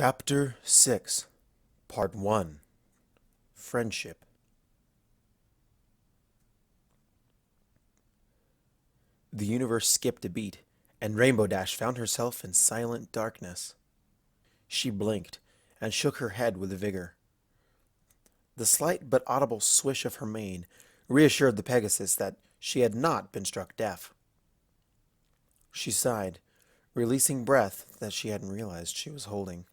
Chapter 6, Part 1, Friendship. The universe skipped a beat, and Rainbow Dash found herself in silent darkness. She blinked and shook her head with vigor. The slight but audible swish of her mane reassured the Pegasus that she had not been struck deaf. She sighed, releasing breath that she hadn't realized she was holding.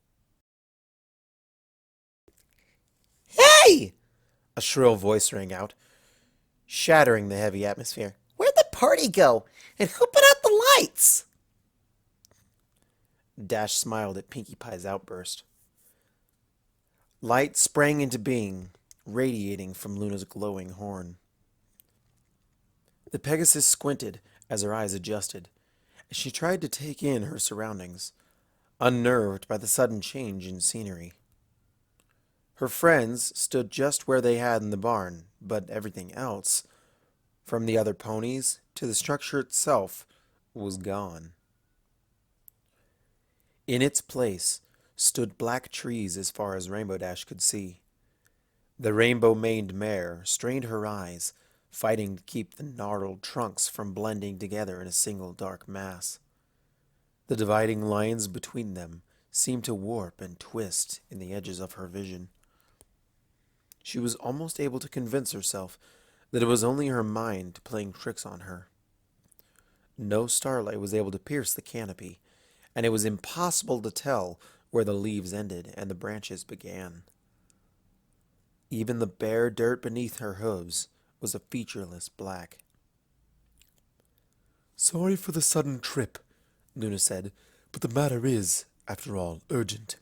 Hey! A shrill voice rang out, shattering the heavy atmosphere. Where'd the party go? And who put out the lights? Dash smiled at Pinkie Pie's outburst. Light sprang into being, radiating from Luna's glowing horn. The Pegasus squinted as her eyes adjusted, as she tried to take in her surroundings, unnerved by the sudden change in scenery. Her friends stood just where they had in the barn, but everything else, from the other ponies to the structure itself, was gone. In its place stood black trees as far as Rainbow Dash could see. The rainbow-maned mare strained her eyes, fighting to keep the gnarled trunks from blending together in a single dark mass. The dividing lines between them seemed to warp and twist in the edges of her vision. She was almost able to convince herself that it was only her mind playing tricks on her. No starlight was able to pierce the canopy, and it was impossible to tell where the leaves ended and the branches began. Even the bare dirt beneath her hooves was a featureless black. "Sorry for the sudden trip," Luna said, "but the matter is, after all, urgent."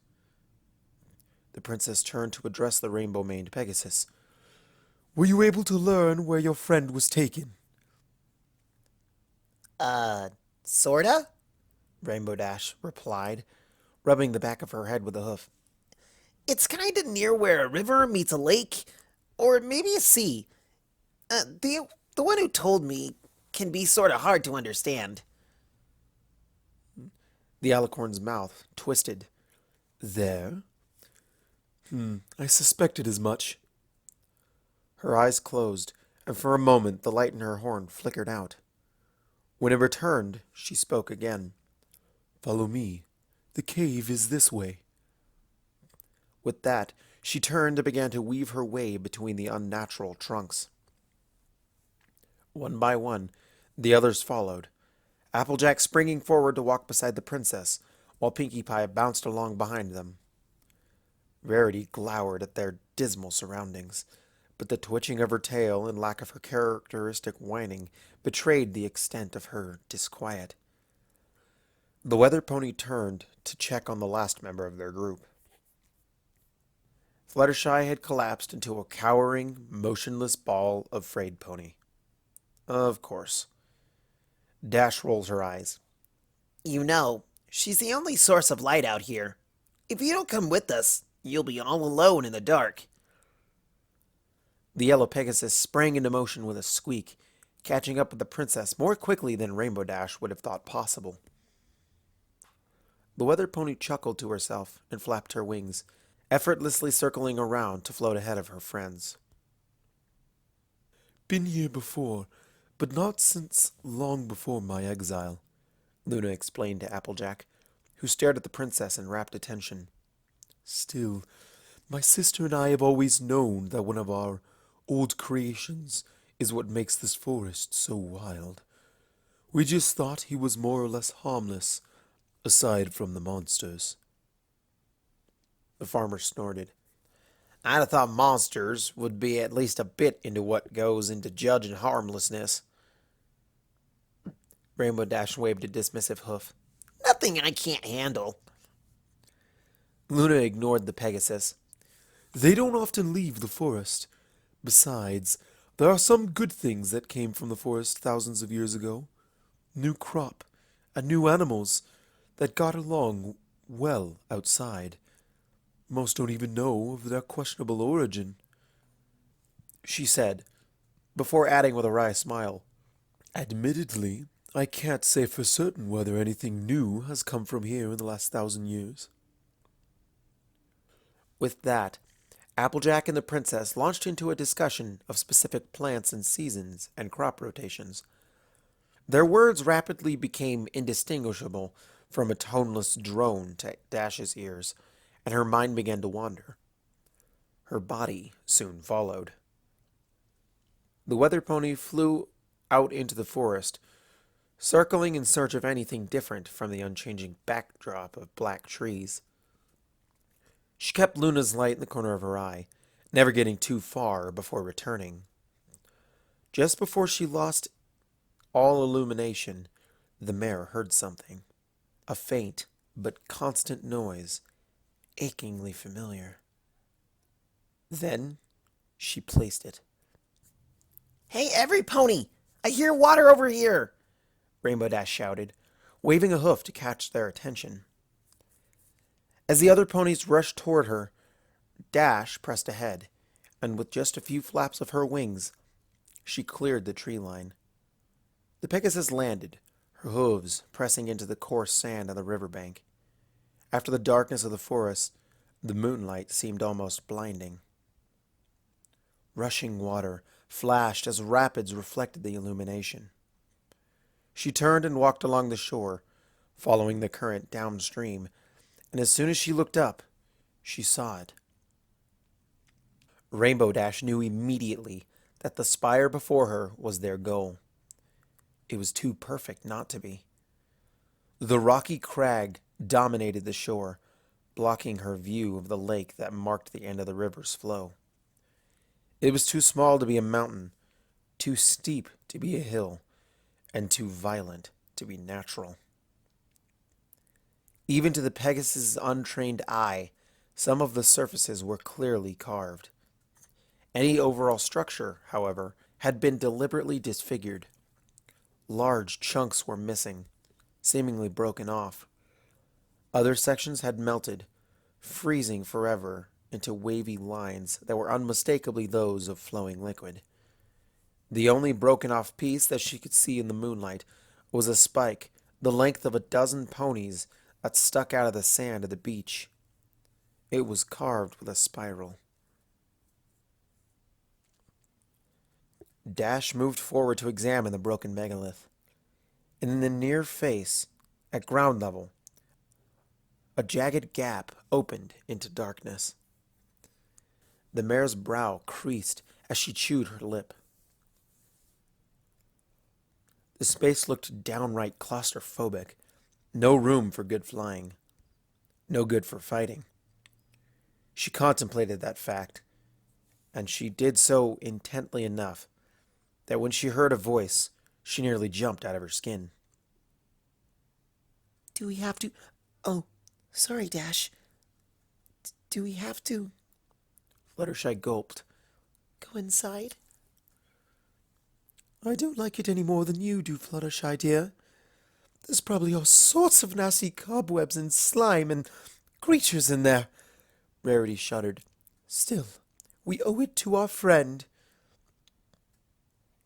The princess turned to address the rainbow-maned Pegasus. "Were you able to learn where your friend was taken?" Sorta? Rainbow Dash replied, rubbing the back of her head with a hoof. It's kinda near where a river meets a lake, or maybe a sea. The one who told me can be sorta hard to understand. The alicorn's mouth twisted. "There? I suspected as much." Her eyes closed, and for a moment the light in her horn flickered out. When it returned, she spoke again. "Follow me. The cave is this way." With that, she turned and began to weave her way between the unnatural trunks. One by one, the others followed, Applejack springing forward to walk beside the princess, while Pinkie Pie bounced along behind them. Rarity glowered at their dismal surroundings, but the twitching of her tail and lack of her characteristic whining betrayed the extent of her disquiet. The weather pony turned to check on the last member of their group. Fluttershy had collapsed into a cowering, motionless ball of frayed pony. Of course. Dash rolls her eyes. You know, she's the only source of light out here. If you don't come with us, you'll be all alone in the dark. The yellow Pegasus sprang into motion with a squeak, catching up with the princess more quickly than Rainbow Dash would have thought possible. The weather pony chuckled to herself and flapped her wings, effortlessly circling around to float ahead of her friends. "Been here before, but not since long before my exile," Luna explained to Applejack, who stared at the princess in rapt attention. "Still, my sister and I have always known that one of our old creations is what makes this forest so wild. We just thought he was more or less harmless, aside from the monsters." The farmer snorted. I'd have thought monsters would be at least a bit into what goes into judging harmlessness. Rainbow Dash waved a dismissive hoof. Nothing I can't handle. Luna ignored the Pegasus. "They don't often leave the forest. Besides, there are some good things that came from the forest thousands of years ago. New crop, and new animals that got along well outside. Most don't even know of their questionable origin," she said, before adding with a wry smile. "Admittedly, I can't say for certain whether anything new has come from here in the last 1,000 years." With that, Applejack and the princess launched into a discussion of specific plants and seasons and crop rotations. Their words rapidly became indistinguishable from a toneless drone to Dash's ears, and her mind began to wander. Her body soon followed. The weather pony flew out into the forest, circling in search of anything different from the unchanging backdrop of black trees. She kept Luna's light in the corner of her eye, never getting too far before returning. Just before she lost all illumination, the mare heard something. A faint but constant noise, achingly familiar. Then she placed it. Hey, every pony! I hear water over here! Rainbow Dash shouted, waving a hoof to catch their attention. As the other ponies rushed toward her, Dash pressed ahead, and with just a few flaps of her wings, she cleared the tree line. The Pegasus landed, her hooves pressing into the coarse sand on the riverbank. After the darkness of the forest, the moonlight seemed almost blinding. Rushing water flashed as rapids reflected the illumination. She turned and walked along the shore, following the current downstream, and as soon as she looked up, she saw it. Rainbow Dash knew immediately that the spire before her was their goal. It was too perfect not to be. The rocky crag dominated the shore, blocking her view of the lake that marked the end of the river's flow. It was too small to be a mountain, too steep to be a hill, and too violent to be natural. Even to the Pegasus's untrained eye, some of the surfaces were clearly carved. Any overall structure, however, had been deliberately disfigured. Large chunks were missing, seemingly broken off. Other sections had melted, freezing forever into wavy lines that were unmistakably those of flowing liquid. The only broken-off piece that she could see in the moonlight was a spike the length of a dozen ponies that stuck out of the sand of the beach. It was carved with a spiral. Dash moved forward to examine the broken megalith. In the near face, at ground level, a jagged gap opened into darkness. The mare's brow creased as she chewed her lip. The space looked downright claustrophobic. No room for good flying. No good for fighting. She contemplated that fact, and she did so intently enough that when she heard a voice, she nearly jumped out of her skin. Do we have to... Oh, sorry, Dash. Do we have to... Fluttershy gulped. Go inside? I don't like it any more than you do, Fluttershy, dear. There's probably all sorts of nasty cobwebs and slime and creatures in there. Rarity shuddered. Still, we owe it to our friend.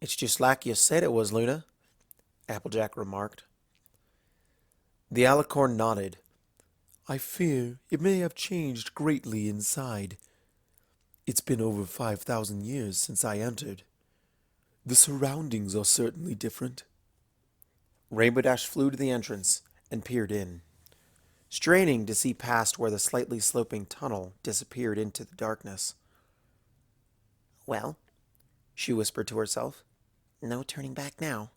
It's just like you said it was, Luna, Applejack remarked. The alicorn nodded. I fear it may have changed greatly inside. It's been over 5,000 years since I entered. The surroundings are certainly different. Rainbow Dash flew to the entrance and peered in, straining to see past where the slightly sloping tunnel disappeared into the darkness. Well, she whispered to herself. No turning back now.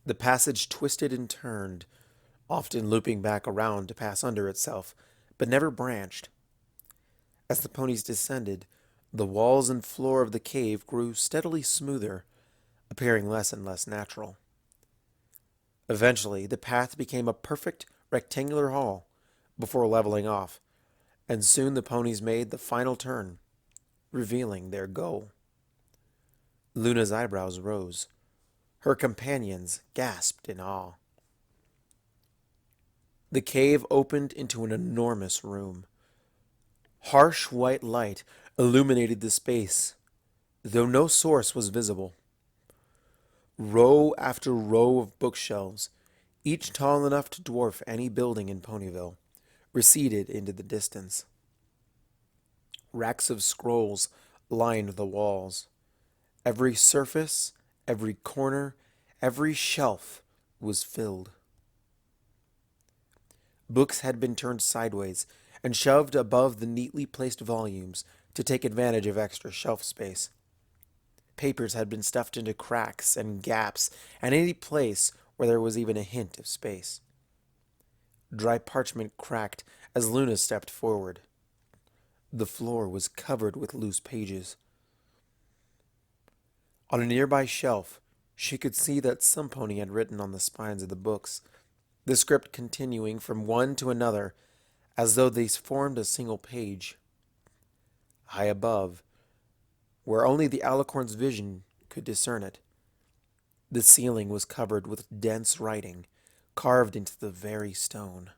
The passage twisted and turned, often looping back around to pass under itself, but never branched. As the ponies descended, the walls and floor of the cave grew steadily smoother, appearing less and less natural. Eventually, the path became a perfect rectangular hall before leveling off, and soon the ponies made the final turn, revealing their goal. Luna's eyebrows rose. Her companions gasped in awe. The cave opened into an enormous room. Harsh white light illuminated the space, though no source was visible. Row after row of bookshelves, each tall enough to dwarf any building in Ponyville, receded into the distance. Racks of scrolls lined the walls. Every surface, every corner, every shelf was filled. Books had been turned sideways and shoved above the neatly placed volumes to take advantage of extra shelf space. Papers had been stuffed into cracks and gaps and any place where there was even a hint of space. Dry parchment cracked as Luna stepped forward. The floor was covered with loose pages. On a nearby shelf, she could see that some pony had written on the spines of the books, the script continuing from one to another as though they formed a single page. High above, where only the alicorn's vision could discern it, the ceiling was covered with dense writing, carved into the very stone.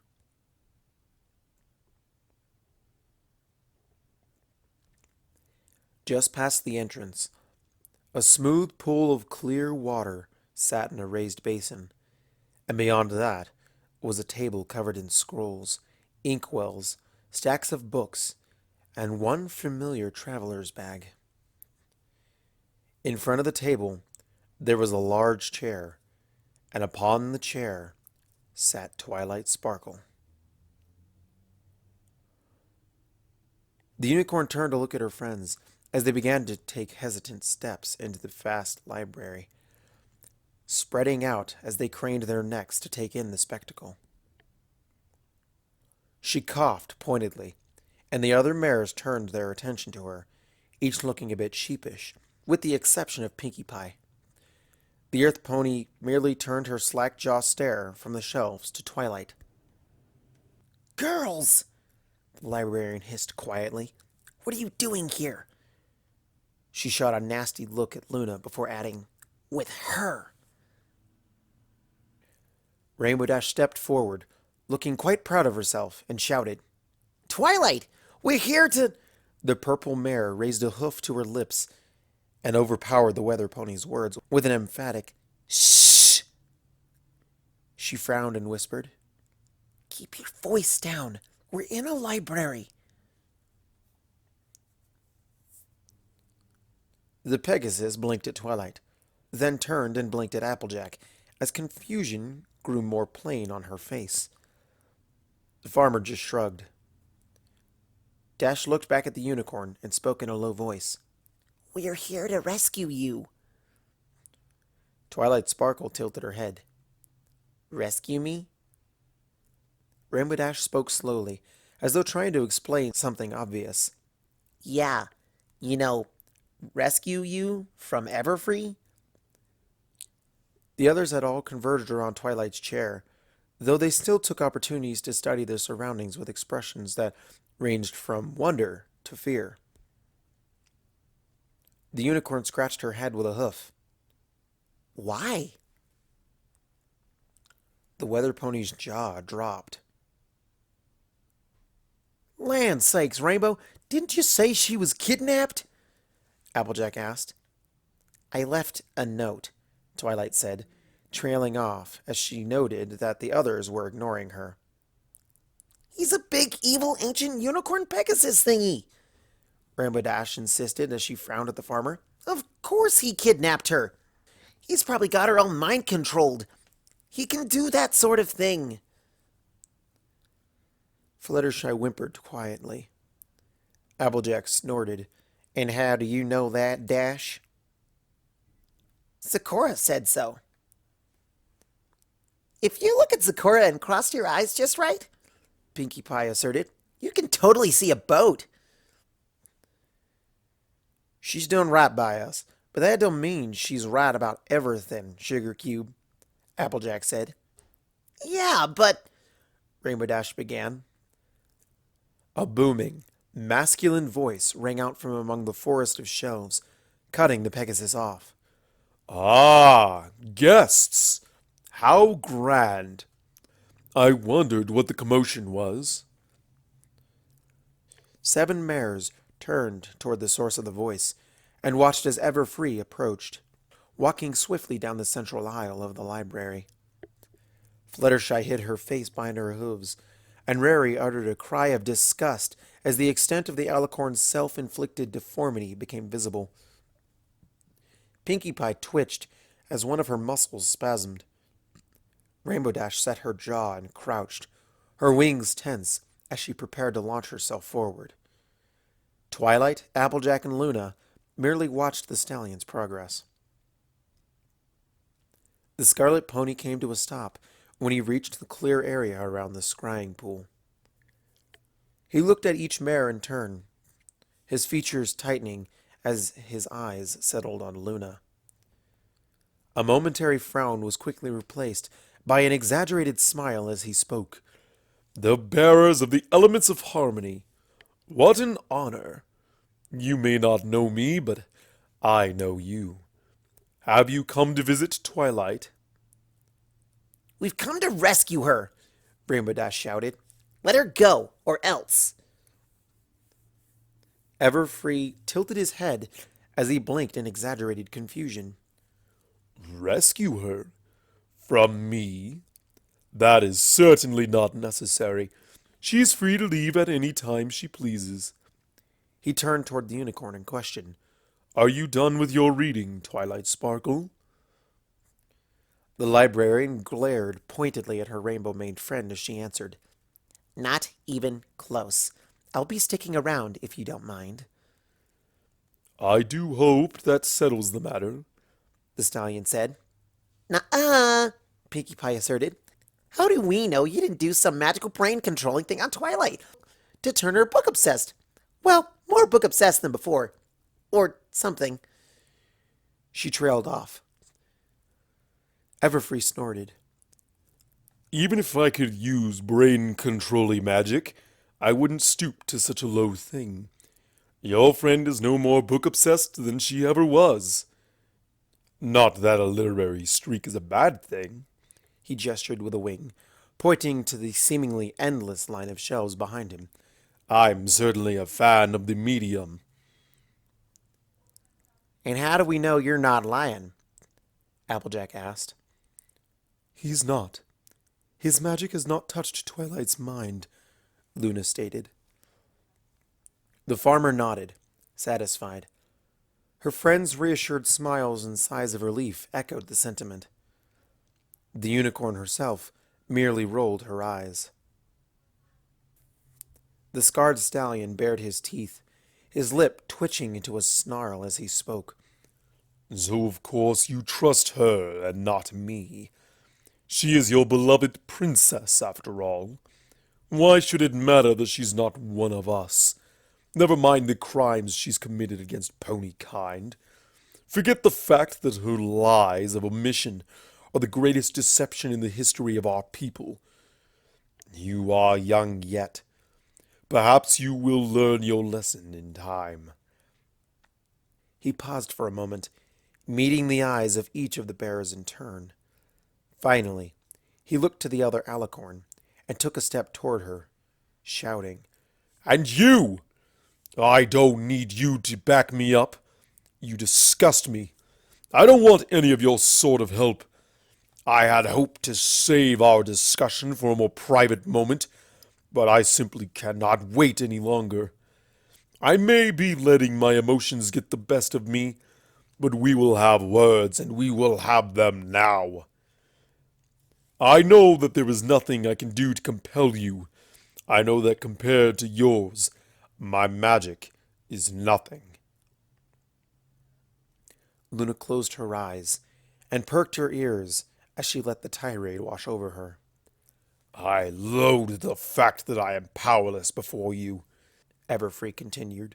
Just past the entrance, a smooth pool of clear water sat in a raised basin, and beyond that was a table covered in scrolls, inkwells, stacks of books, and one familiar traveler's bag. In front of the table, there was a large chair, and upon the chair sat Twilight Sparkle. The unicorn turned to look at her friends as they began to take hesitant steps into the vast library, spreading out as they craned their necks to take in the spectacle. She coughed pointedly, and the other mares turned their attention to her, each looking a bit sheepish, with the exception of Pinkie Pie. The earth pony merely turned her slack-jaw stare from the shelves to Twilight. Girls! The librarian hissed quietly. What are you doing here? She shot a nasty look at Luna before adding, with her. Rainbow Dash stepped forward, looking quite proud of herself, and shouted, Twilight! We're here to... The purple mare raised a hoof to her lips and overpowered the weather pony's words with an emphatic, "Shh!" She frowned and whispered, Keep your voice down. We're in a library. The Pegasus blinked at Twilight, then turned and blinked at Applejack, as confusion grew more plain on her face. The farmer just shrugged. Dash looked back at the unicorn and spoke in a low voice. We're here to rescue you. Twilight Sparkle tilted her head. Rescue me? Rainbow Dash spoke slowly, as though trying to explain something obvious. Yeah, rescue you from Everfree? The others had all converged around Twilight's chair, though they still took opportunities to study their surroundings with expressions that ranged from wonder to fear. The unicorn scratched her head with a hoof. Why? The weather pony's jaw dropped. Land sakes, Rainbow, didn't you say she was kidnapped? Applejack asked. I left a note, Twilight said, trailing off as she noted that the others were ignoring her. He's a big, evil, ancient unicorn Pegasus thingy, Rainbow Dash insisted as she frowned at the farmer. Of course he kidnapped her. He's probably got her all mind-controlled. He can do that sort of thing. Fluttershy whimpered quietly. Applejack snorted. And how do you know that, Dash? Sakura said so. If you look at Sakura and cross your eyes just right, Pinkie Pie asserted, you can totally see a boat. She's doing right by us, but that don't mean she's right about everything, Sugar Cube, Applejack said. Yeah, but... Rainbow Dash began. A booming, masculine voice rang out from among the forest of shelves, cutting the Pegasus off. Ah, guests! How grand! I wondered what the commotion was. 7 mares turned toward the source of the voice and watched as Everfree approached, walking swiftly down the central aisle of the library. Fluttershy hid her face behind her hooves and Rary uttered a cry of disgust as the extent of the alicorn's self-inflicted deformity became visible. Pinkie Pie twitched as one of her muscles spasmed. Rainbow Dash set her jaw and crouched, her wings tense as she prepared to launch herself forward. Twilight, Applejack, and Luna merely watched the stallion's progress. The scarlet pony came to a stop when he reached the clear area around the scrying pool. He looked at each mare in turn, his features tightening as his eyes settled on Luna. A momentary frown was quickly replaced by an exaggerated smile as he spoke. The bearers of the elements of harmony. What an honor. You may not know me, but I know you. Have you come to visit Twilight? We've come to rescue her, Rainbow Dash shouted. Let her go, or else. Everfree tilted his head as he blinked in exaggerated confusion. Rescue her? From me? That is certainly not necessary. She is free to leave at any time she pleases. He turned toward the unicorn and questioned, Are you done with your reading, Twilight Sparkle? The librarian glared pointedly at her rainbow-maned friend as she answered, Not even close. I'll be sticking around if you don't mind. I do hope that settles the matter, the stallion said. Nuh-uh, Pinkie Pie asserted. How do we know you didn't do some magical brain-controlling thing on Twilight to turn her book-obsessed? Well, more book-obsessed than before. Or something. She trailed off. Everfree snorted. Even if I could use brain-controlling magic, I wouldn't stoop to such a low thing. Your friend is no more book-obsessed than she ever was. Not that a literary streak is a bad thing. He gestured with a wing, pointing to the seemingly endless line of shelves behind him. I'm certainly a fan of the medium. And how do we know you're not lying? Applejack asked. He's not. His magic has not touched Twilight's mind, Luna stated. The farmer nodded, satisfied. Her friend's reassured smiles and sighs of relief echoed the sentiment. The unicorn herself merely rolled her eyes. The scarred stallion bared his teeth, his lip twitching into a snarl as he spoke. So of course you trust her and not me. She is your beloved princess, after all. Why should it matter that she's not one of us? Never mind the crimes she's committed against pony kind. Forget the fact that her lies of omission are the greatest deception in the history of our people. You are young yet. Perhaps you will learn your lesson in time. He paused for a moment, meeting the eyes of each of the bearers in turn. Finally, he looked to the other alicorn and took a step toward her, shouting, And you! I don't need you to back me up. You disgust me. I don't want any of your sort of help. I had hoped to save our discussion for a more private moment, but I simply cannot wait any longer. I may be letting my emotions get the best of me, but we will have words, and we will have them now. I know that there is nothing I can do to compel you. I know that compared to yours, my magic is nothing. Luna closed her eyes and perked her ears as she let the tirade wash over her. I loathe the fact that I am powerless before you, Everfree continued.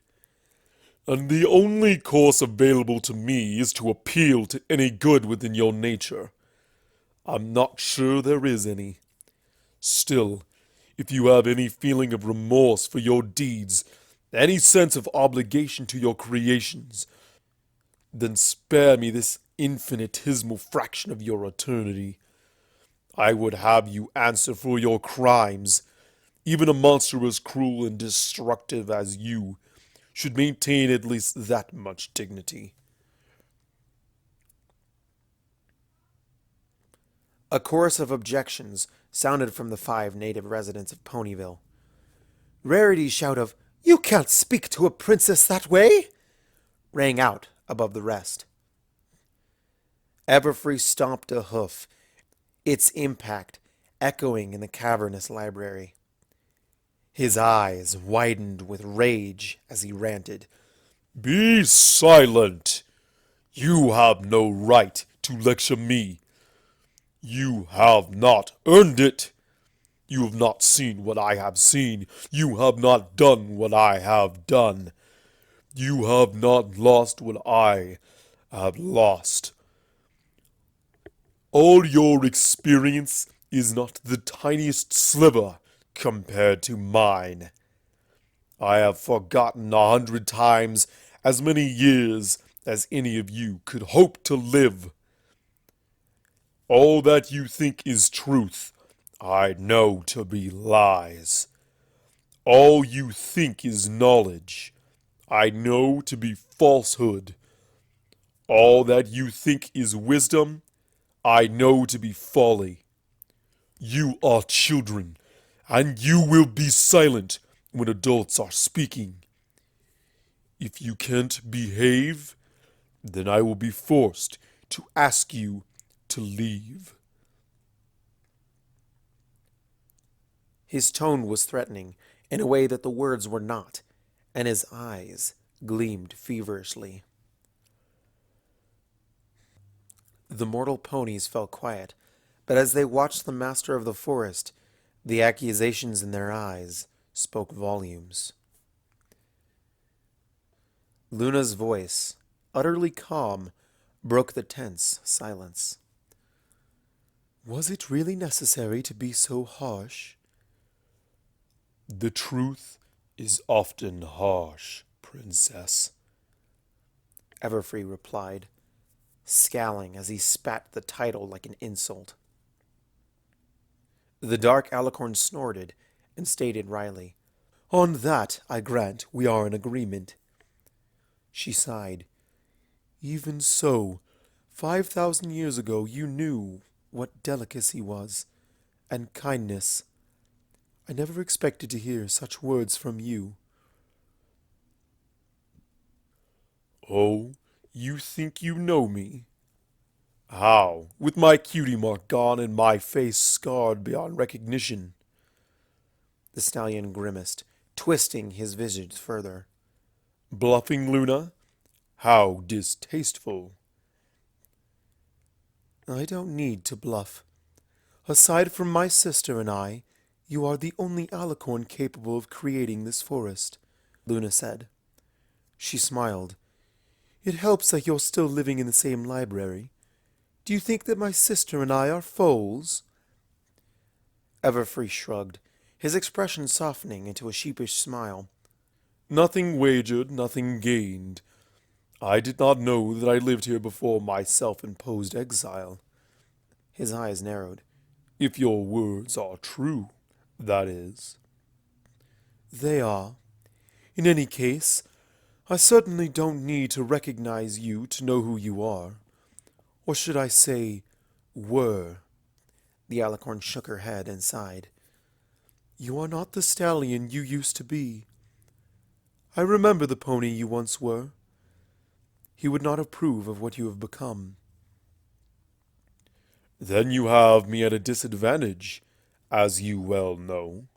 And the only course available to me is to appeal to any good within your nature. I'm not sure there is any. Still, if you have any feeling of remorse for your deeds, any sense of obligation to your creations, then spare me this infinitesimal fraction of your eternity. I would have you answer for your crimes. Even a monster as cruel and destructive as you should maintain at least that much dignity. A chorus of objections sounded from the 5 native residents of Ponyville. Rarity's shout of, "You can't speak to a princess that way!" rang out above the rest. Everfree stomped a hoof, its impact echoing in the cavernous library. His eyes widened with rage as he ranted. Be silent! You have no right to lecture me. You have not earned it. You have not seen what I have seen. You have not done what I have done. You have not lost what I have lost. All your experience is not the tiniest sliver compared to mine. I have forgotten 100 times as many years as any of you could hope to live. All that you think is truth, I know to be lies. All you think is knowledge, I know to be falsehood. All that you think is wisdom, I know to be folly. You are children, and you will be silent when adults are speaking. If you can't behave, then I will be forced to ask you to leave. His tone was threatening in a way that the words were not, and his eyes gleamed feverishly. The mortal ponies fell quiet, but as they watched the master of the forest, the accusations in their eyes spoke volumes. Luna's voice, utterly calm, broke the tense silence. Was it really necessary to be so harsh? The truth is often harsh, Princess. Everfree replied, scowling as he spat the title like an insult. The dark alicorn snorted and stated wryly, "On that, I grant, we are in agreement." She sighed. "Even so, 5,000 years ago you knew what delicacy was, and kindness. I never expected to hear such words from you." Oh, you think you know me? How, with my cutie mark gone and my face scarred beyond recognition? The stallion grimaced, twisting his visage further. Bluffing, Luna? How distasteful. "I don't need to bluff. Aside from my sister and I, you are the only alicorn capable of creating this forest," Luna said. She smiled. "It helps that you're still living in the same library. Do you think that my sister and I are foals?" Everfree shrugged, his expression softening into a sheepish smile. Nothing wagered, nothing gained. I did not know that I lived here before my self-imposed exile. His eyes narrowed. If your words are true, that is. "They are. In any case, I certainly don't need to recognize you to know who you are. Or should I say, were?" The alicorn shook her head and sighed. "You are not the stallion you used to be. I remember the pony you once were. He would not approve of what you have become." Then you have me at a disadvantage, as you well know.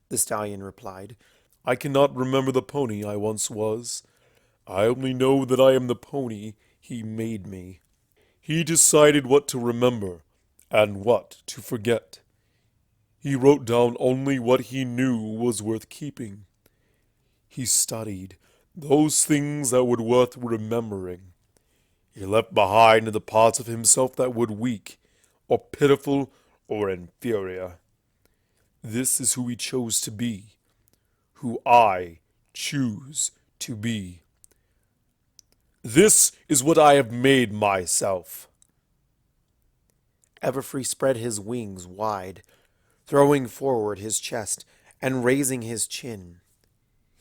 The stallion replied. I cannot remember the pony I once was. I only know that I am the pony he made me. He decided what to remember and what to forget. He wrote down only what he knew was worth keeping. He studied those things that were worth remembering. He left behind the parts of himself that were weak, or pitiful, or inferior. This is who he chose to be, who I choose to be. This is what I have made myself. Everfree spread his wings wide, throwing forward his chest and raising his chin.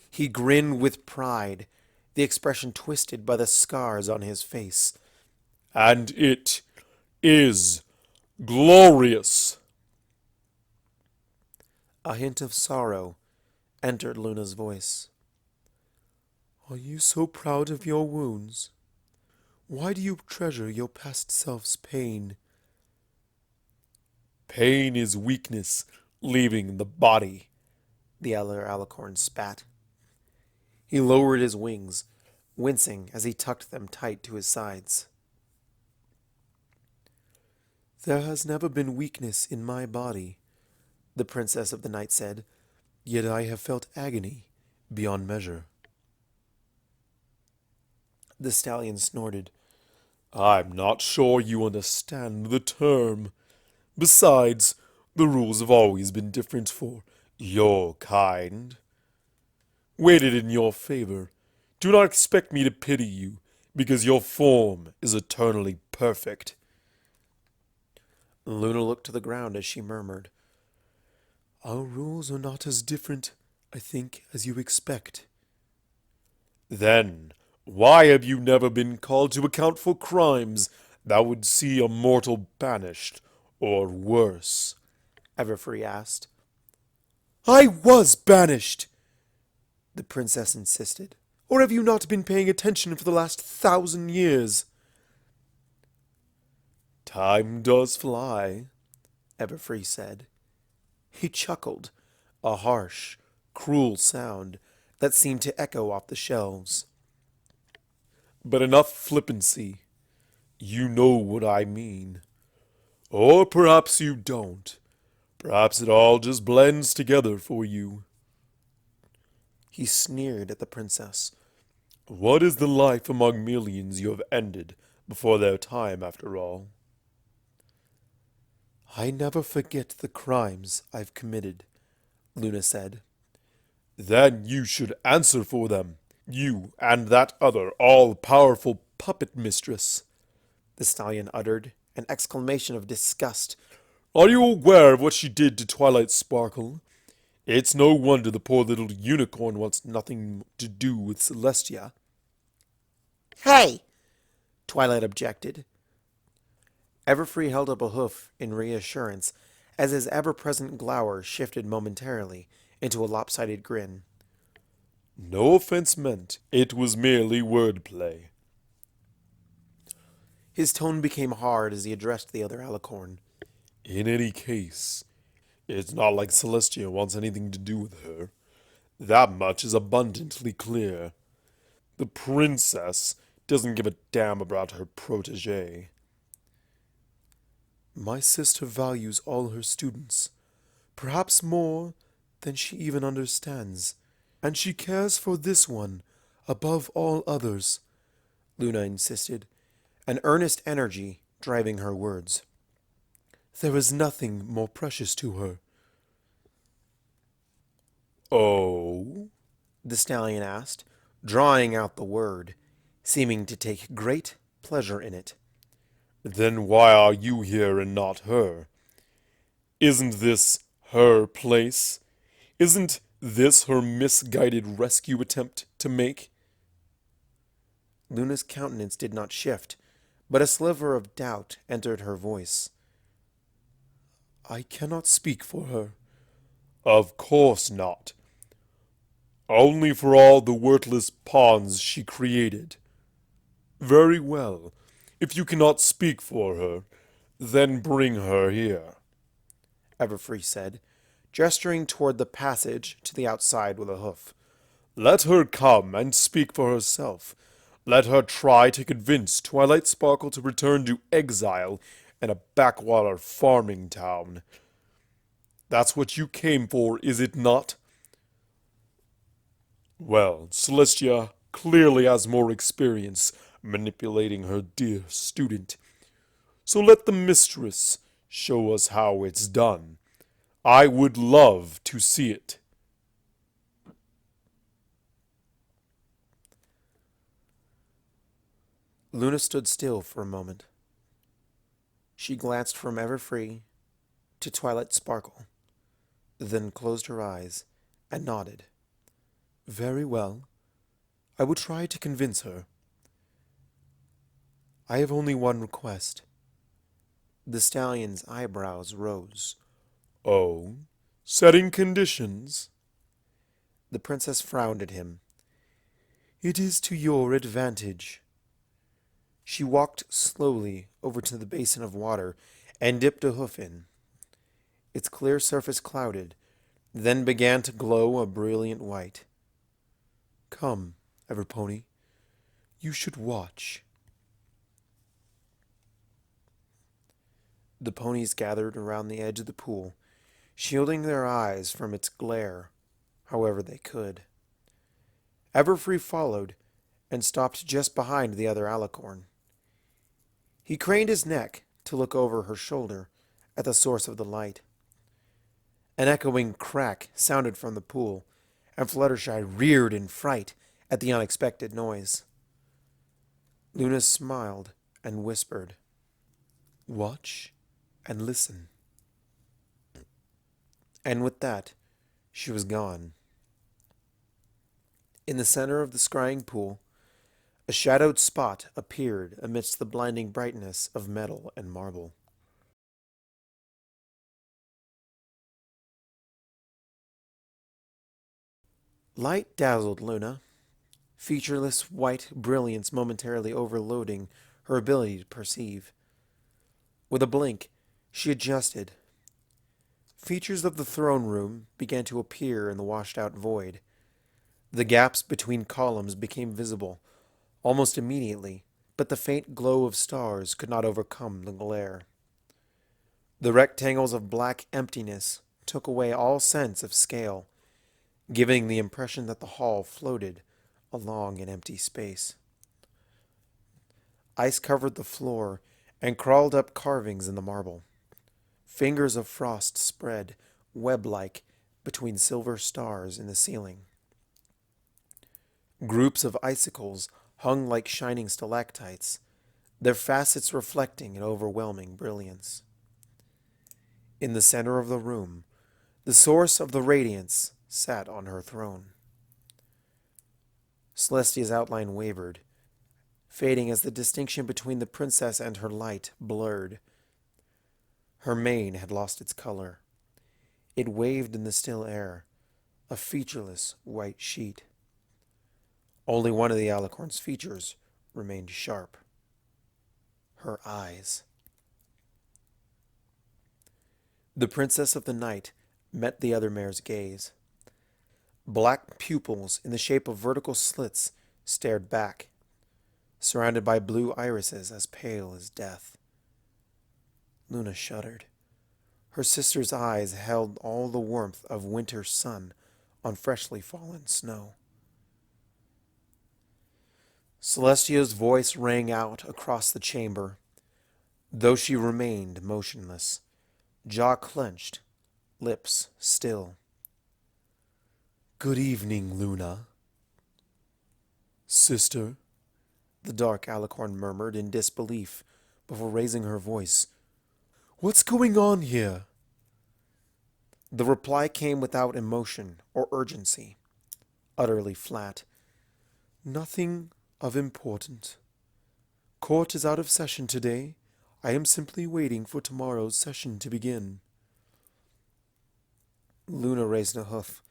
He grinned with pride, the expression twisted by the scars on his face. And it is Glorious! A hint of sorrow entered Luna's voice. Are you so proud of your wounds? Why do you treasure your past self's pain? Pain is weakness leaving the body. The other alicorn spat. He lowered his wings, wincing as he tucked them tight to his sides. There has never been weakness in my body, the princess of the night said, yet I have felt agony beyond measure. The stallion snorted. I'm not sure you understand the term. Besides, the rules have always been different for your kind. Weighted in your favor, do not expect me to pity you, because your form is eternally perfect. Luna looked to the ground as she murmured. Our rules are not as different, I think, as you expect. Then, why have you never been called to account for crimes that would see a mortal banished, or worse? Everfree asked. I was banished, the princess insisted. Or have you not been paying attention for the last 1,000 years? Time does fly, Everfree said. He chuckled, a harsh, cruel sound that seemed to echo off the shelves. but enough flippancy. You know what I mean. Or perhaps you don't. Perhaps it all just blends together for you. He sneered at the princess. What is the life among millions you have ended before their time, after all? I never forget the crimes I've committed, Luna said. Then you should answer for them. You and that other all-powerful puppet mistress. The stallion uttered an exclamation of disgust. Are you aware of what she did to Twilight Sparkle? It's no wonder the poor little unicorn wants nothing to do with Celestia. Hey! Twilight objected. Everfree held up a hoof in reassurance as his ever-present glower shifted momentarily into a lopsided grin. No offense meant. It was merely wordplay. His tone became hard as he addressed the other alicorn. In any case, it's not like Celestia wants anything to do with her. That much is abundantly clear. The princess doesn't give a damn about her protégé. My sister values all her students, perhaps more than she even understands, and she cares for this one above all others, Luna insisted, an earnest energy driving her words. There is nothing more precious to her. Oh? The stallion asked, drawing out the word, seeming to take great pleasure in it. Then why are you here and not her? Isn't this her place? Isn't this her misguided rescue attempt to make? Luna's countenance did not shift, but a sliver of doubt entered her voice. I cannot speak for her. Of course not. Only for all the worthless pawns she created. Very well. If you cannot speak for her, then bring her here, Everfree said, gesturing toward the passage to the outside with a hoof. Let her come and speak for herself. Let her try to convince Twilight Sparkle to return to exile in a backwater farming town. That's what you came for, is it not? Well, Celestia clearly has more experience manipulating her dear student. So let the mistress show us how it's done. I would love to see it. Luna stood still for a moment. She glanced from Everfree to Twilight Sparkle, then closed her eyes and nodded. Very well. I will try to convince her. I have only one request. The stallion's eyebrows rose. Oh, setting conditions? The princess frowned at him. It is to your advantage. She walked slowly over to the basin of water and dipped a hoof in. Its clear surface clouded, then began to glow a brilliant white. Come, Everpony. You should watch. The ponies gathered around the edge of the pool, shielding their eyes from its glare, however they could. Everfree followed and stopped just behind the other alicorn. He craned his neck to look over her shoulder at the source of the light. An echoing crack sounded from the pool, and Fluttershy reared in fright at the unexpected noise. Luna smiled and whispered, Watch and listen. and with that, she was gone. In the center of the scrying pool, a shadowed spot appeared amidst the blinding brightness of metal and marble. Light dazzled Luna, featureless white brilliance momentarily overloading her ability to perceive. With a blink, she adjusted. Features of the throne room began to appear in the washed-out void. The gaps between columns became visible almost immediately, but the faint glow of stars could not overcome the glare. The rectangles of black emptiness took away all sense of scale, giving the impression that the hall floated along an empty space. Ice covered the floor and crawled up carvings in the marble. Fingers of frost spread, web-like, between silver stars in the ceiling. Groups of icicles hung like shining stalactites, their facets reflecting an overwhelming brilliance. In the center of the room, the source of the radiance sat on her throne. Celestia's outline wavered, fading as the distinction between the princess and her light blurred. Her mane had lost its color. It waved in the still air, a featureless white sheet. Only one of the alicorn's features remained sharp. Her eyes. The princess of the night met the other mare's gaze. Black pupils in the shape of vertical slits stared back, surrounded by blue irises as pale as death. Luna shuddered. Her sister's eyes held all the warmth of winter's sun on freshly fallen snow. Celestia's voice rang out across the chamber, though she remained motionless, jaw clenched, lips still. Good evening, Luna. Sister? The dark alicorn murmured in disbelief before raising her voice. What's going on here? The reply came without emotion or urgency, utterly flat. Nothing of importance. Court is out of session today. I am simply waiting for tomorrow's session to begin. Luna raised a hoof,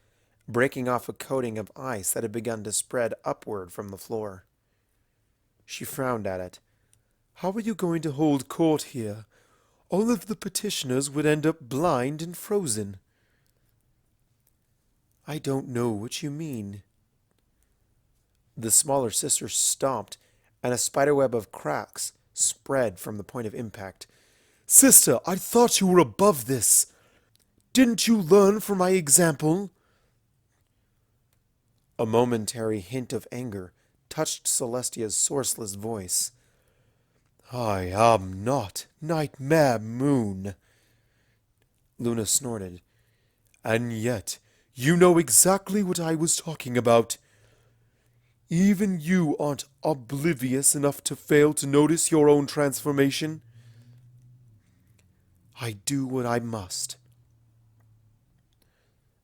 breaking off a coating of ice that had begun to spread upward from the floor. She frowned at it. How are you going to hold court here? All of the petitioners would end up blind and frozen. I don't know what you mean. The smaller sister stomped, and a spiderweb of cracks spread from the point of impact. Sister, I thought you were above this. Didn't you learn from my example? A momentary hint of anger touched Celestia's sourceless voice. I am not Nightmare Moon. Luna snorted. And yet, you know exactly what I was talking about. Even you aren't oblivious enough to fail to notice your own transformation. I do what I must.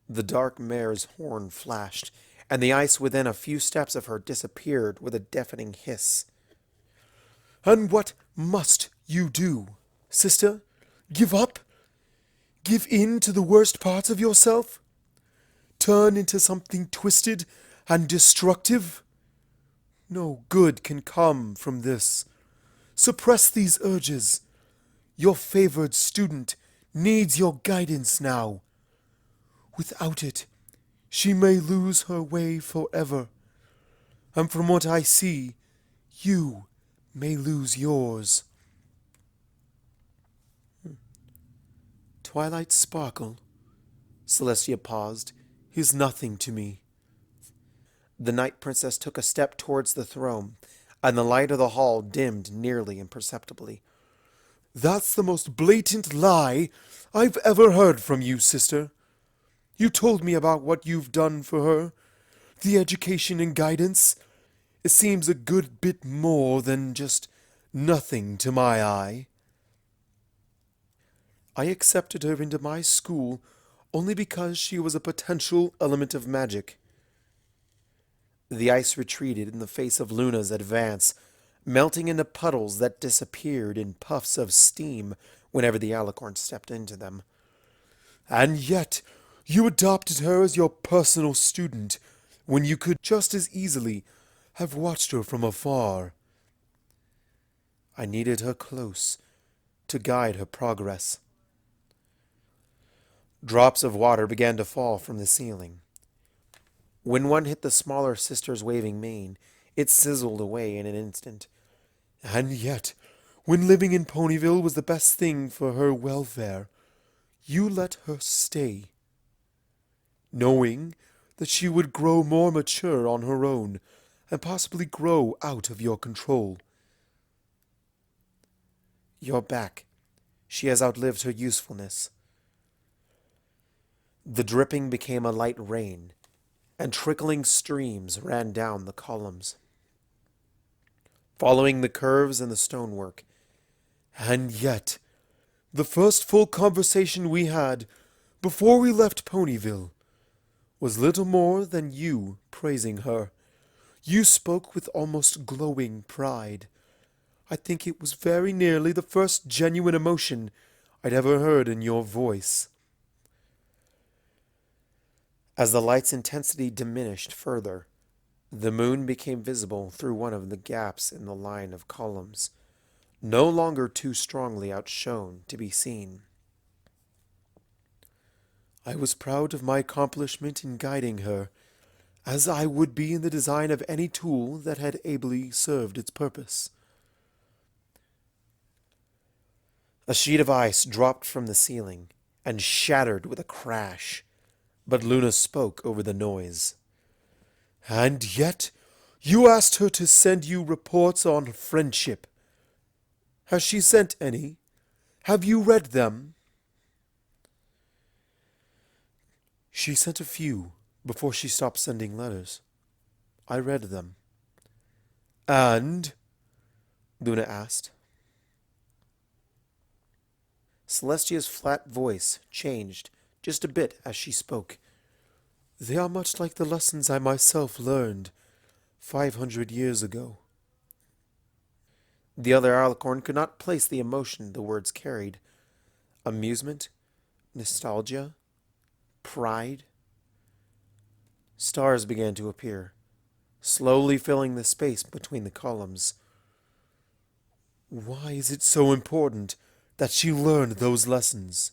The dark mare's horn flashed, and the ice within a few steps of her disappeared with a deafening hiss. And what must you do? Sister, give up? Give in to the worst parts of yourself? Turn into something twisted and destructive? No good can come from this. Suppress these urges. Your favored student needs your guidance now. Without it, she may lose her way forever. And from what I see, you may lose yours. Twilight Sparkle, Celestia paused, is nothing to me. The Night Princess took a step towards the throne, and the light of the hall dimmed nearly imperceptibly. That's the most blatant lie I've ever heard from you, sister. You told me about what you've done for her, the education and guidance. It seems a good bit more than just nothing to my eye. I accepted her into my school only because she was a potential element of magic. The ice retreated in the face of Luna's advance, melting into puddles that disappeared in puffs of steam whenever the alicorn stepped into them. And yet, you adopted her as your personal student, when you could just as easily have watched her from afar. I needed her close to guide her progress. Drops of water began to fall from the ceiling. When one hit the smaller sister's waving mane, it sizzled away in an instant. And yet, when living in Ponyville was the best thing for her welfare, you let her stay, knowing that she would grow more mature on her own and possibly grow out of your control. You're back. She has outlived her usefulness. The dripping became a light rain, and trickling streams ran down the columns, following the curves in the stonework. And yet, the first full conversation we had before we left Ponyville was little more than you praising her. You spoke with almost glowing pride. I think it was very nearly the first genuine emotion I'd ever heard in your voice. As the light's intensity diminished further, the moon became visible through one of the gaps in the line of columns, no longer too strongly outshone to be seen. I was proud of my accomplishment in guiding her, as I would be in the design of any tool that had ably served its purpose. A sheet of ice dropped from the ceiling and shattered with a crash, but Luna spoke over the noise. And yet, you asked her to send you reports on friendship. Has she sent any? Have you read them? She sent a few before she stopped sending letters. I read them. And? Luna asked. Celestia's flat voice changed just a bit as she spoke. They are much like the lessons I myself learned 500 years ago. The other alicorn could not place the emotion the words carried. Amusement? Nostalgia? Pride? Stars began to appear, slowly filling the space between the columns. Why is it so important that she learned those lessons?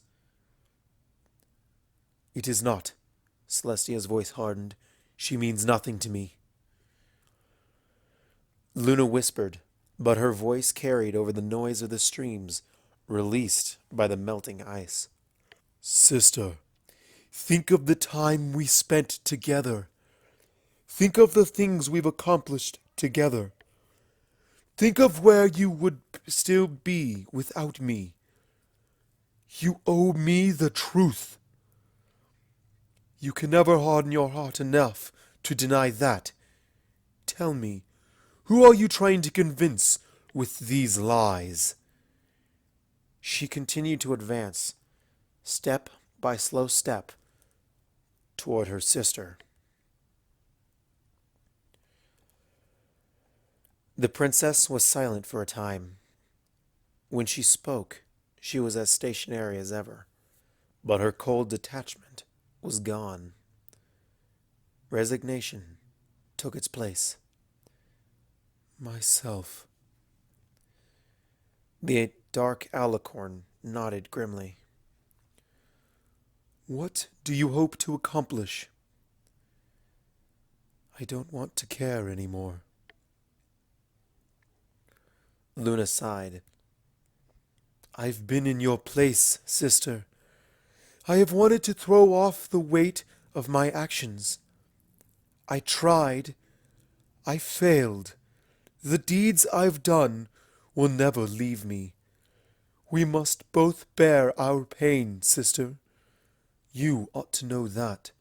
It is not. Celestia's voice hardened. She means nothing to me. Luna whispered, but her voice carried over the noise of the streams, released by the melting ice. Sister, think of the time we spent together. Think of the things we've accomplished together. Think of where you would still be without me. You owe me the truth. You can never harden your heart enough to deny that. Tell me, who are you trying to convince with these lies? She continued to advance, step by slow step, toward her sister. The princess was silent for a time. When she spoke, she was as stationary as ever, but her cold detachment was gone. Resignation took its place. Myself. The dark alicorn nodded grimly. What do you hope to accomplish? I don't want to care anymore. Luna sighed. I've been in your place, sister. I have wanted to throw off the weight of my actions. I tried. I failed. The deeds I've done will never leave me. We must both bear our pain, sister. You ought to know that.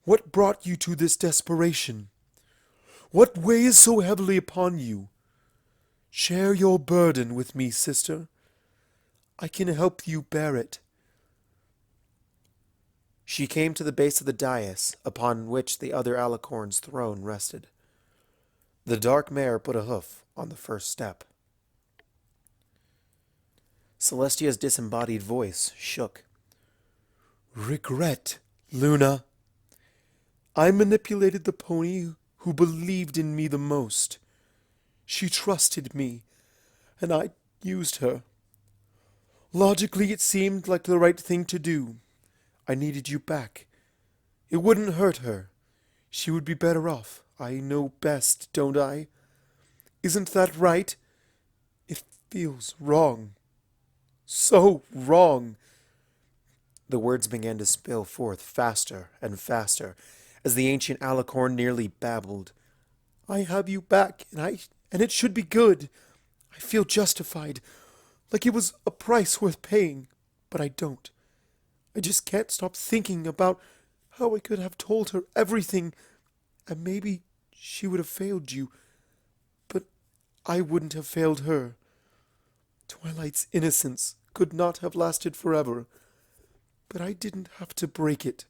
What brought you to this desperation? What weighs so heavily upon you? Share your burden with me, sister. I can help you bear it. She came to the base of the dais upon which the other alicorn's throne rested. The dark mare put a hoof on the first step. Celestia's disembodied voice shook. Regret, Luna. I manipulated the pony who believed in me the most. She trusted me, and I used her. Logically, it seemed like the right thing to do. I needed you back. It wouldn't hurt her. She would be better off. I know best, don't I? Isn't that right? It feels wrong. So wrong. The words began to spill forth faster and faster as the ancient alicorn nearly babbled. I have you back, and it should be good. I feel justified, like it was a price worth paying, but I don't. I just can't stop thinking about how I could have told her everything, and maybe she would have failed you, but I wouldn't have failed her. Twilight's innocence could not have lasted forever, but I didn't have to break it.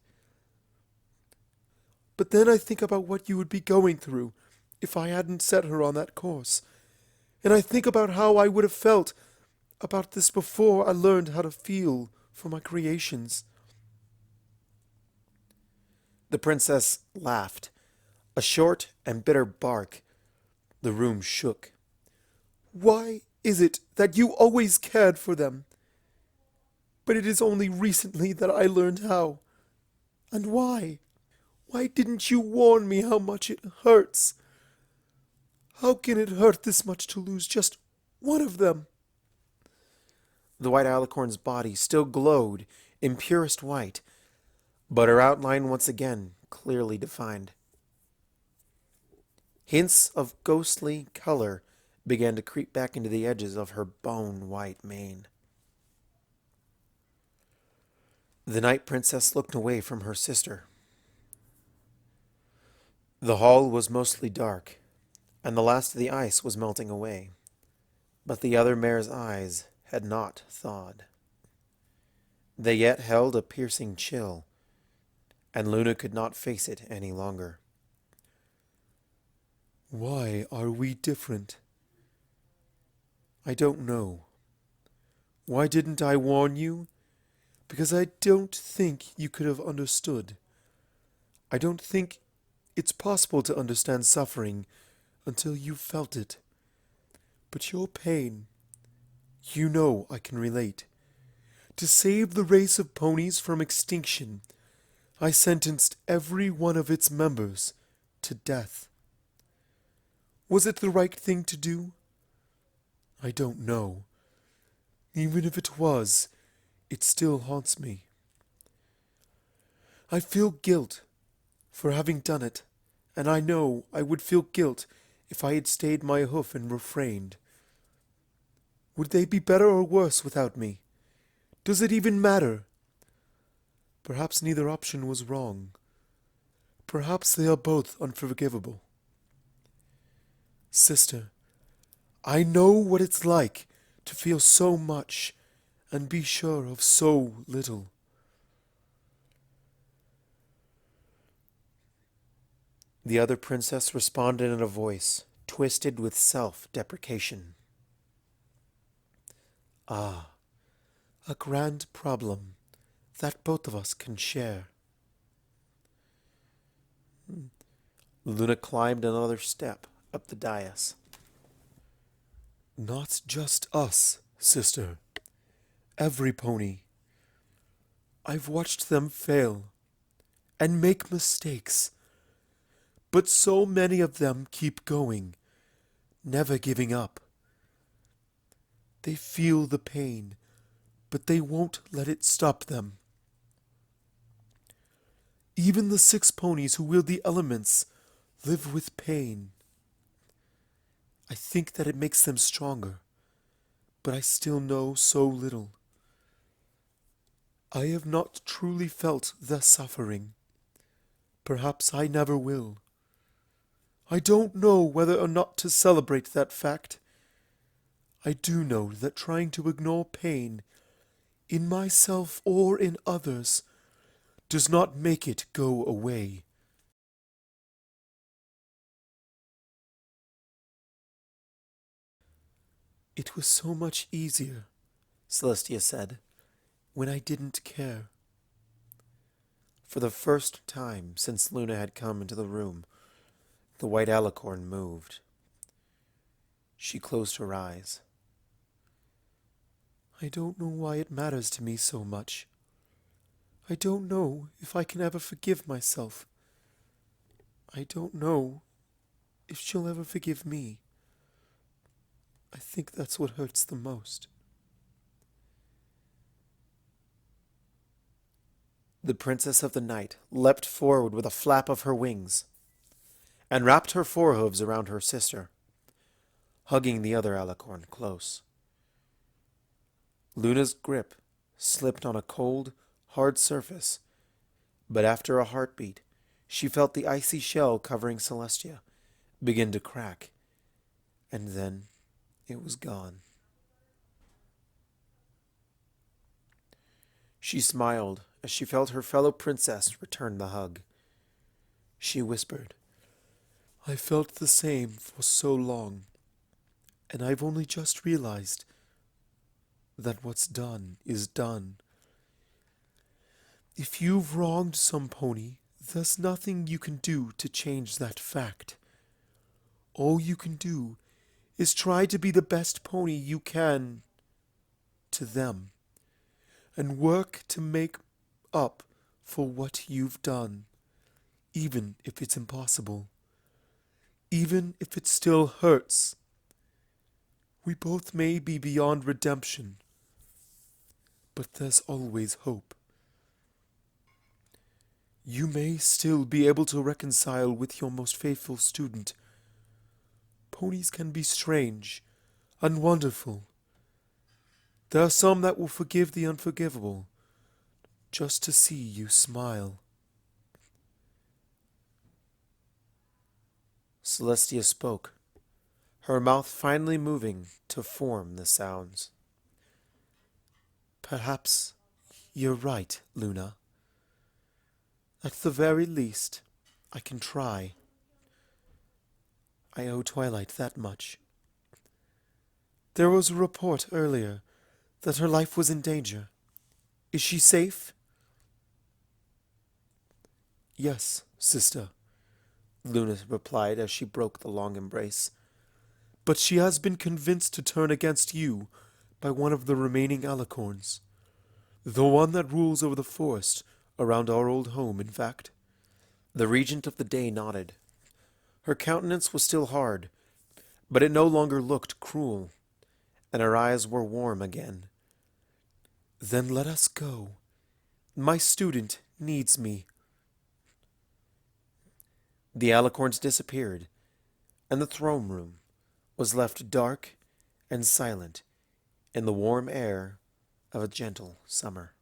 But then I think about what you would be going through if I hadn't set her on that course, and I think about how I would have felt about this before I learned how to feel for my creations. The princess laughed, a short and bitter bark. The room shook. Why is it that you always cared for them? But it is only recently that I learned how. And why? Why didn't you warn me how much it hurts? How can it hurt this much to lose just one of them? The white alicorn's body still glowed in purest white, but her outline once again clearly defined. Hints of ghostly color began to creep back into the edges of her bone-white mane. The night princess looked away from her sister. The hall was mostly dark, and the last of the ice was melting away, but the other mare's eyes had not thawed. They yet held a piercing chill, and Luna could not face it any longer. Why are we different? I don't know. Why didn't I warn you? Because I don't think you could have understood. I don't think it's possible to understand suffering until you've felt it. But your pain, you know I can relate. To save the race of ponies from extinction, I sentenced every one of its members to death. Was it the right thing to do? I don't know. Even if it was, it still haunts me. I feel guilt for having done it, and I know I would feel guilt if I had stayed my hoof and refrained. Would they be better or worse without me? Does it even matter? Perhaps neither option was wrong. Perhaps they are both unforgivable. Sister, I know what it's like to feel so much and be sure of so little. The other princess responded in a voice twisted with self-deprecation. Ah, A grand problem that both of us can share. Luna climbed another step up the dais. Not just us, sister. Every pony. I've watched them fail and make mistakes, but so many of them keep going, never giving up. They feel the pain, but they won't let it stop them. Even the 6 ponies who wield the elements live with pain. I think that it makes them stronger, but I still know so little. I have not truly felt the suffering. Perhaps I never will. I don't know whether or not to celebrate that fact. I do know that trying to ignore pain, in myself or in others, does not make it go away. It was so much easier, Celestia said, when I didn't care. For the first time since Luna had come into the room, the white alicorn moved. She closed her eyes. I don't know why it matters to me so much. I don't know if I can ever forgive myself. I don't know if she'll ever forgive me. I think that's what hurts the most. The princess of the night leapt forward with a flap of her wings and wrapped her forehooves around her sister, hugging the other alicorn close. Luna's grip slipped on a cold, hard surface, but after a heartbeat, she felt the icy shell covering Celestia begin to crack, and then it was gone. She smiled as she felt her fellow princess return the hug. She whispered, I felt the same for so long, and I've only just realized that what's done is done. If you've wronged some pony, there's nothing you can do to change that fact. All you can do is try to be the best pony you can to them, and work to make up for what you've done, even if it's impossible, even if it still hurts. We both may be beyond redemption, but there's always hope. You may still be able to reconcile with your most faithful student. Ponies can be strange and wonderful. There are some that will forgive the unforgivable, just to see you smile. Celestia spoke, her mouth finally moving to form the sounds. Perhaps you're right, Luna. At the very least, I can try. I owe Twilight that much. There was a report earlier that her life was in danger. Is she safe? Yes, sister, Luna replied as she broke the long embrace. But she has been convinced to turn against you by one of the remaining alicorns. The one that rules over the forest around our old home, in fact. The regent of the day nodded. Her countenance was still hard, but it no longer looked cruel, and her eyes were warm again. Then let us go. My student needs me. The alicorns disappeared, and the throne room was left dark and silent in the warm air of a gentle summer.